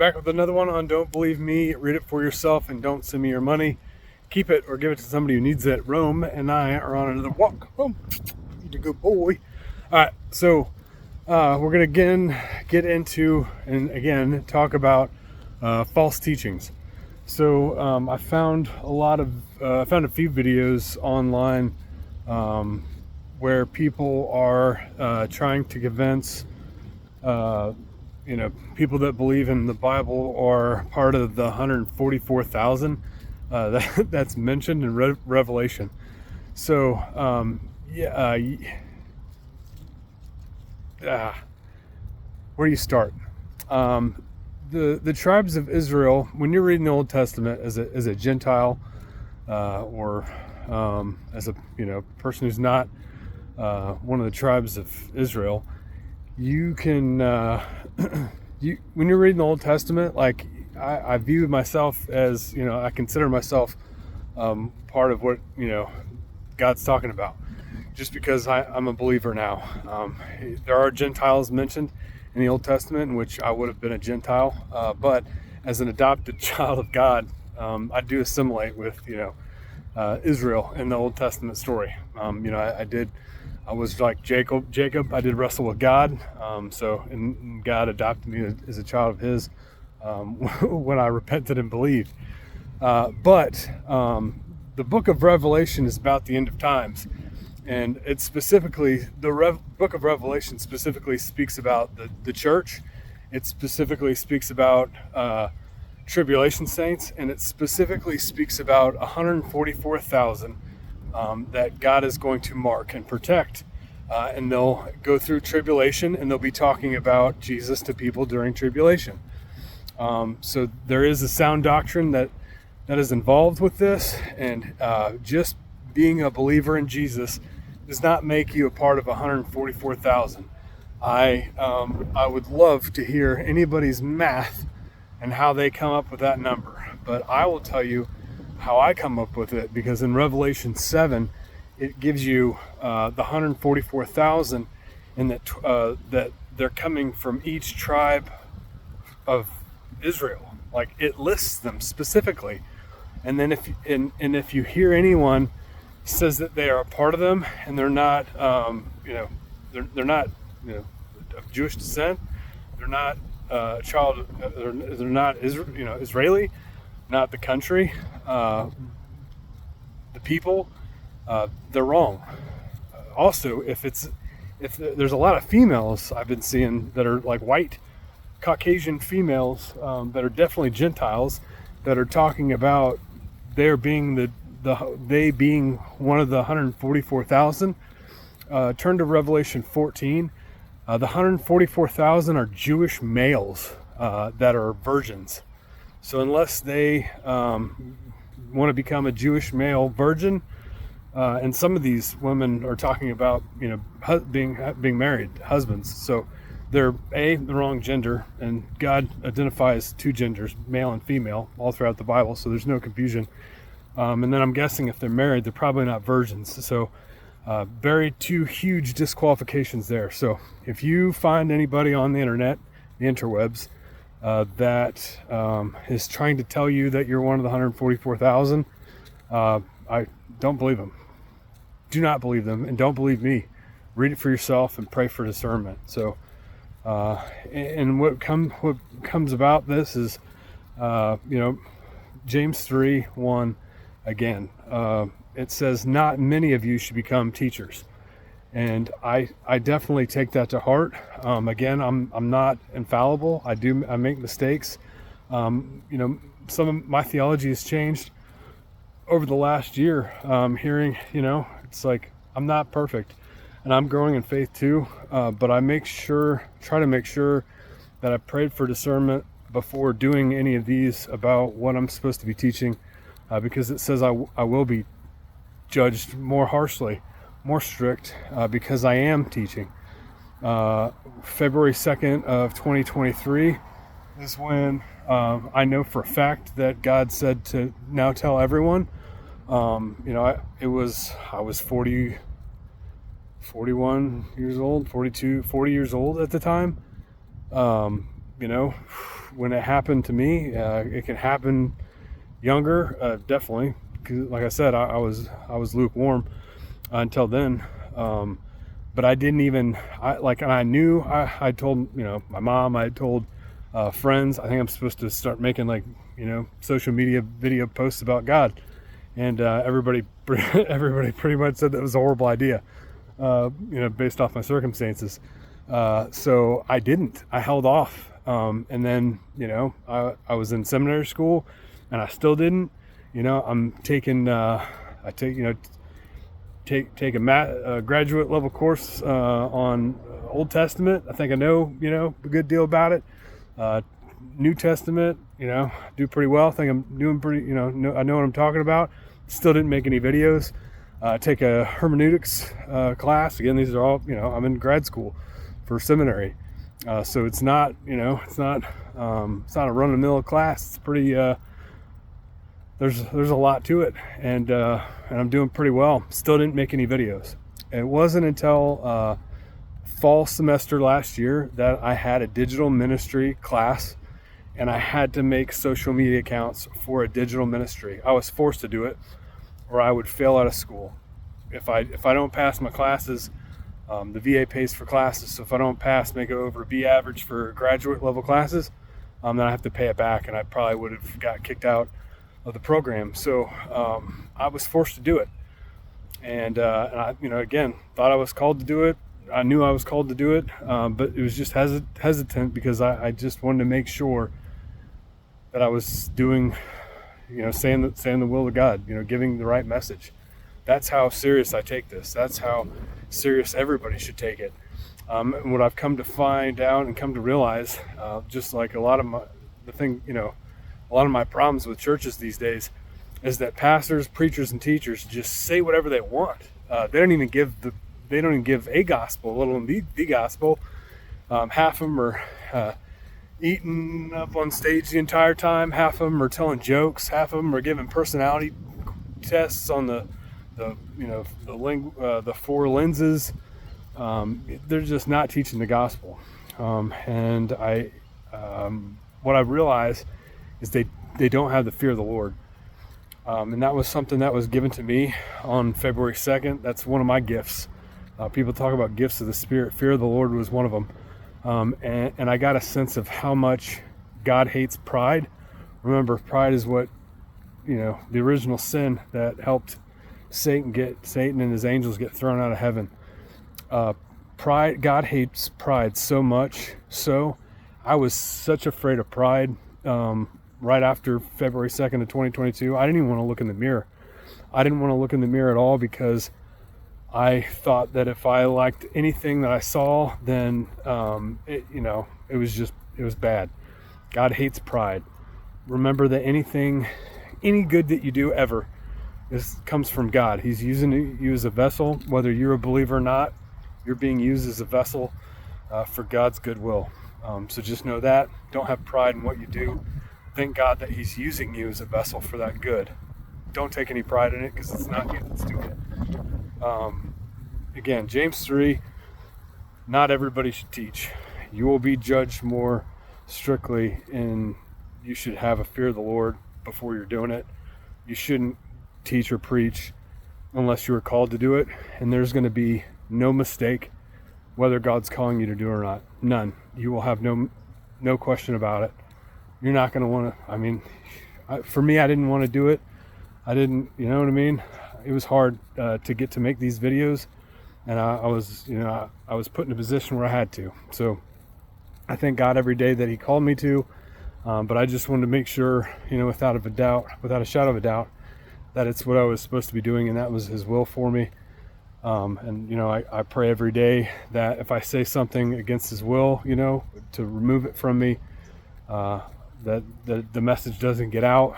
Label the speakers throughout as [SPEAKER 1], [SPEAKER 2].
[SPEAKER 1] back with another one on Don't Believe Me, Read It For Yourself, and Don't Send Me Your Money. Keep it or give it to somebody who needs it. Rome and I are on another walk home. You're a good boy. Alright, so we're going to again get into and again talk about false teachings. So I found a few videos online where people are trying to convince people that believe in the Bible are part of the 144,000 that's mentioned in Revelation. So where do you start? The tribes of Israel, when you're reading the Old Testament as a Gentile or as a person who's not one of the tribes of Israel, you can when you're reading the Old Testament, like I view myself as I consider myself part of what God's talking about, just because I'm a believer now. There are Gentiles mentioned in the Old Testament in which I would have been a Gentile, but as an adopted child of God, I do assimilate with Israel in the Old Testament story. I was like Jacob. I did wrestle with God. And God adopted me as a child of His when I repented and believed. But the book of Revelation is about the end of times. And it's specifically, book of Revelation specifically speaks about the church. It specifically speaks about tribulation saints. And it specifically speaks about 144,000 that God is going to mark and protect. And they'll go through tribulation, and they'll be talking about Jesus to people during tribulation. So there is a sound doctrine that is involved with this, and just being a believer in Jesus does not make you a part of 144,000. I would love to hear anybody's math and how they come up with that number, but I will tell you how I come up with it, because in Revelation 7 it gives you the 144,000, and that they're coming from each tribe of Israel. Like, it lists them specifically, and then if you hear anyone says that they are a part of them and they're not they're not of Jewish descent, they're not a child, they're not Israeli, not the country, the people, they're wrong. Also, if there's a lot of females I've been seeing that are like white Caucasian females that are definitely Gentiles, that are talking about they being one of the 144,000. Turn to Revelation 14. The 144,000 are Jewish males that are virgins. So unless they want to become a Jewish male virgin, and some of these women are talking about being married, husbands. So they're the wrong gender, and God identifies two genders, male and female, all throughout the Bible. So there's no confusion. And then I'm guessing if they're married, they're probably not virgins. So two huge disqualifications there. So if you find anybody on the internet, the interwebs, that is trying to tell you that you're one of the 144,000, I don't believe them. Do not believe them, and don't believe me. Read it for yourself and pray for discernment. So, and what comes about this is, James 3:1 again. It says, "Not many of you should become teachers," and I definitely take that to heart. Again, I'm not infallible. I make mistakes. Some of my theology has changed over the last year. Hearing, it's like I'm not perfect, and I'm growing in faith too. But I try to make sure that I prayed for discernment before doing any of these about what I'm supposed to be teaching, because it says I will be judged more harshly, more strict, because I am teaching. February 2nd of 2023 is when I know for a fact that God said to now tell everyone. I was 41 years old, 40 years old at the time. when it happened to me, it can happen younger, definitely. 'Cause like I said, I was lukewarm until then. But I didn't even, and I knew, I told, my mom, I told friends, I think I'm supposed to start making social media video posts about God. And everybody pretty much said that was a horrible idea, based off my circumstances. So I didn't, I held off. And then, I was in seminary school and I still didn't, I'm taking, take a graduate level course on Old Testament. I think I know, a good deal about it. New Testament, do pretty well. I think I'm doing pretty, I know what I'm talking about. Still didn't make any videos. Take a hermeneutics class. Again, these are all, I'm in grad school for seminary. So it's not, it's not a run-of-the-mill class. It's pretty, there's a lot to it, and I'm doing pretty well. Still didn't make any videos. It wasn't until fall semester last year that I had a digital ministry class, and I had to make social media accounts for a digital ministry. I was forced to do it, or I would fail out of school. If I don't pass my classes, the VA pays for classes. So if I don't pass, make it over B average for graduate level classes, then I have to pay it back, and I probably would have got kicked out of the program. So I was forced to do it, and I, again, thought I was called to do it. I knew I was called to do it, but it was just hesitant because I just wanted to make sure that I was doing, saying the will of God, giving the right message. That's how serious I take this. That's how serious everybody should take it. And what I've come to find out and come to realize, just like a lot of my problems with churches these days, is that pastors, preachers, and teachers just say whatever they want. They don't even give a gospel, let alone the gospel. Half of them are eating up on stage the entire time. Half of them are telling jokes. Half of them are giving personality tests on the four lenses. They're just not teaching the gospel. And what I realized is they don't have the fear of the Lord. And that was something that was given to me on February 2nd. That's one of my gifts. People talk about gifts of the Spirit. Fear of the Lord was one of them. And I got a sense of how much God hates pride. Remember, pride is what, the original sin that helped Satan and his angels get thrown out of heaven. Pride, God hates pride so much. So I was such afraid of pride. Right after February 2nd of 2022, I didn't even want to look in the mirror. I didn't want to look in the mirror at all because I thought that if I liked anything that I saw, then it was bad. God hates pride. Remember that any good that you do ever comes from God. He's using you as a vessel. Whether you're a believer or not, you're being used as a vessel for God's goodwill. So just know that. Don't have pride in what you do. Thank God that He's using you as a vessel for that good. Don't take any pride in it because it's not you that's doing it. Again, James 3, not everybody should teach. You will be judged more strictly, and you should have a fear of the Lord before you're doing it. You shouldn't teach or preach unless you are called to do it, and there's going to be no mistake whether God's calling you to do it or not. None. You will have no question about it. You're not going to want to, for me, I didn't want to do it. I didn't, you know what I mean? It was hard to get to make these videos, and I was put in a position where I had to. So I thank God every day that He called me to, but I just wanted to make sure, without a shadow of a doubt, that it's what I was supposed to be doing, and that was His will for me. And I pray every day that if I say something against His will, to remove it from me, that the message doesn't get out.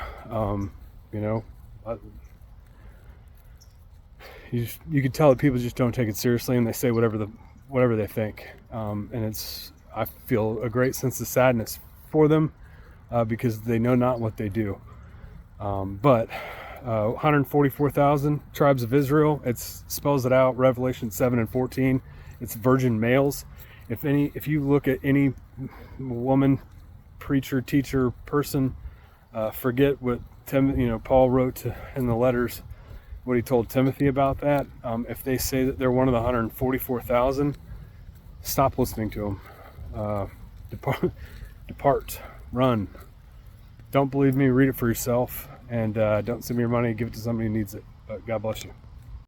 [SPEAKER 1] You can tell that people just don't take it seriously, and they say whatever they think. And I feel a great sense of sadness for them because they know not what they do. But 144,000 tribes of Israel. It spells it out. Revelation 7:14. It's virgin males. If you look at any woman preacher, teacher, person forget what Paul wrote in the letters, what he told Timothy about that. If they say that they're one of the 144,000, stop listening to them. Depart, run. Don't believe me, read it for yourself, and don't send me your money, give it to somebody who needs it. But God bless you.